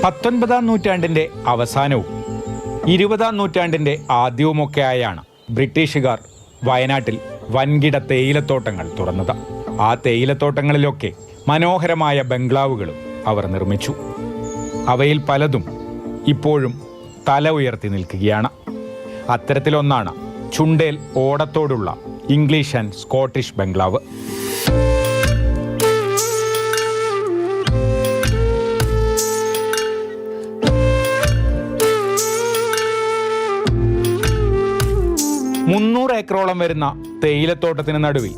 19-ാം നൂറ്റാണ്ടിൻ്റെ അവസാനവും 20-ാം നൂറ്റാണ്ടിൻ്റെ ആദ്യവുമൊക്കെയായാണ് ബ്രിട്ടീഷുകാർ വയനാട്ടിൽ വൻകിട തേയിലത്തോട്ടങ്ങൾ തുറന്നത്. ആ തേയിലത്തോട്ടങ്ങളിലൊക്കെ മനോഹരമായ ബംഗ്ലാവുകളും അവർ നിർമ്മിച്ചു. അവയിൽ പലതും ഇപ്പോഴും തല ഉയർത്തി നിൽക്കുകയാണ്. അത്തരത്തിലൊന്നാണ് ചുണ്ടേൽ ഓടത്തോടുള്ള ഇംഗ്ലീഷ് ആൻഡ് സ്കോട്ടിഷ് ബംഗ്ലാവ്. മുന്നൂറ് ഏക്കറോളം വരുന്ന തേയിലത്തോട്ടത്തിന് നടുവിൽ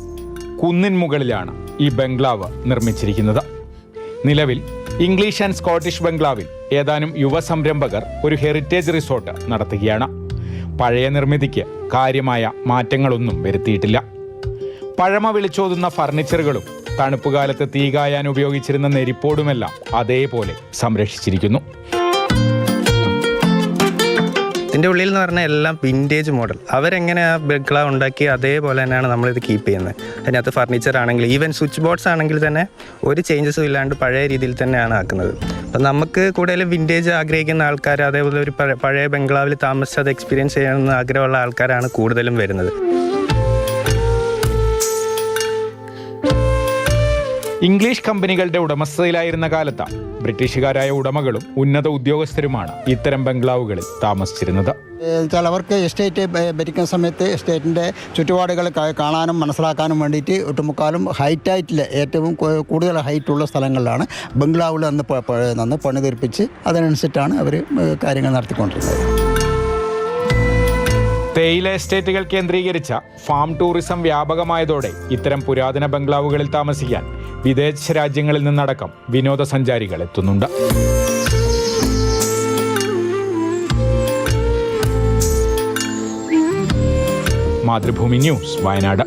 കുന്നിൻ മുകളിലാണ് ഈ ബംഗ്ലാവ് നിർമ്മിച്ചിരിക്കുന്നത്. നിലവിൽ ഇംഗ്ലീഷ് ആൻഡ് സ്കോട്ടിഷ് ബംഗ്ലാവിൽ ഏതാനും യുവ സംരംഭകർ ഒരു ഹെറിറ്റേജ് റിസോർട്ട് നടത്തുകയാണ്. പഴയ നിർമ്മിതിക്ക് കാര്യമായ മാറ്റങ്ങളൊന്നും വരുത്തിയിട്ടില്ല. പഴമ വിളിച്ചോതുന്ന ഫർണിച്ചറുകളും തണുപ്പുകാലത്ത് തീ കായാൻ ഉപയോഗിച്ചിരുന്ന നെരിപ്പോടുമെല്ലാം അതേപോലെ സംരക്ഷിച്ചിരിക്കുന്നു. ഇതിൻ്റെ ഉള്ളിൽ എന്ന് പറഞ്ഞാൽ എല്ലാം വിൻറ്റേജ് മോഡൽ. അവരെങ്ങനെ ആ ബംഗ്ലാവ് ഉണ്ടാക്കി അതേപോലെ തന്നെയാണ് നമ്മളിത് കീപ്പ് ചെയ്യുന്നത്. അതിനകത്ത് ഫർണിച്ചർ ആണെങ്കിൽ ഈവൻ സ്വിച്ച് ബോർഡ്സ് ആണെങ്കിൽ തന്നെ ഒരു ചേഞ്ചസും ഇല്ലാണ്ട് പഴയ രീതിയിൽ തന്നെയാണ് ആക്കുന്നത്. അപ്പം നമുക്ക് കൂടുതലും വിൻറ്റേജ് ആഗ്രഹിക്കുന്ന ആൾക്കാർ, അതേപോലെ ഒരു പഴയ ബംഗ്ലാവിൽ താമസിച്ച് അത് എക്സ്പീരിയൻസ് ചെയ്യണമെന്ന് ആഗ്രഹമുള്ള ആൾക്കാരാണ് കൂടുതലും വരുന്നത്. ഇംഗ്ലീഷ് കമ്പനികളുടെ ഉടമസ്ഥതയിലായിരുന്ന കാലത്ത് ബ്രിട്ടീഷുകാരായ ഉടമകളും ഉന്നത ഉദ്യോഗസ്ഥരുമാണ് ഇത്തരം ബംഗ്ലാവുകളിൽ താമസിച്ചിരുന്നത്. ചിലവർക്ക് എസ്റ്റേറ്റ് ഭരിക്കുന്ന സമയത്ത് എസ്റ്റേറ്റിൻ്റെ ചുറ്റുപാടുകൾ കാണാനും മനസ്സിലാക്കാനും വേണ്ടിയിട്ട് ഒട്ടുമുക്കാലും ഹൈറ്റായിട്ടില്ല, ഏറ്റവും കൂടുതൽ ഹൈറ്റുള്ള സ്ഥലങ്ങളിലാണ് ബംഗ്ലാവുകൾ അന്ന് പണി തീർപ്പിച്ച് അതിനനുസരിച്ചാണ് അവർ കാര്യങ്ങൾ നടത്തിക്കൊണ്ടിരുന്നത്. തേയില എസ്റ്റേറ്റുകൾ കേന്ദ്രീകരിച്ച ഫാം ടൂറിസം വ്യാപകമായതോടെ ഇത്തരം പുരാതന ബംഗ്ലാവുകളിൽ താമസിക്കാൻ വിദേശ രാജ്യങ്ങളിൽ നിന്നടക്കം വിനോദസഞ്ചാരികൾ എത്തുന്നുണ്ട്. മാതൃഭൂമി ന്യൂസ്, വയനാട്.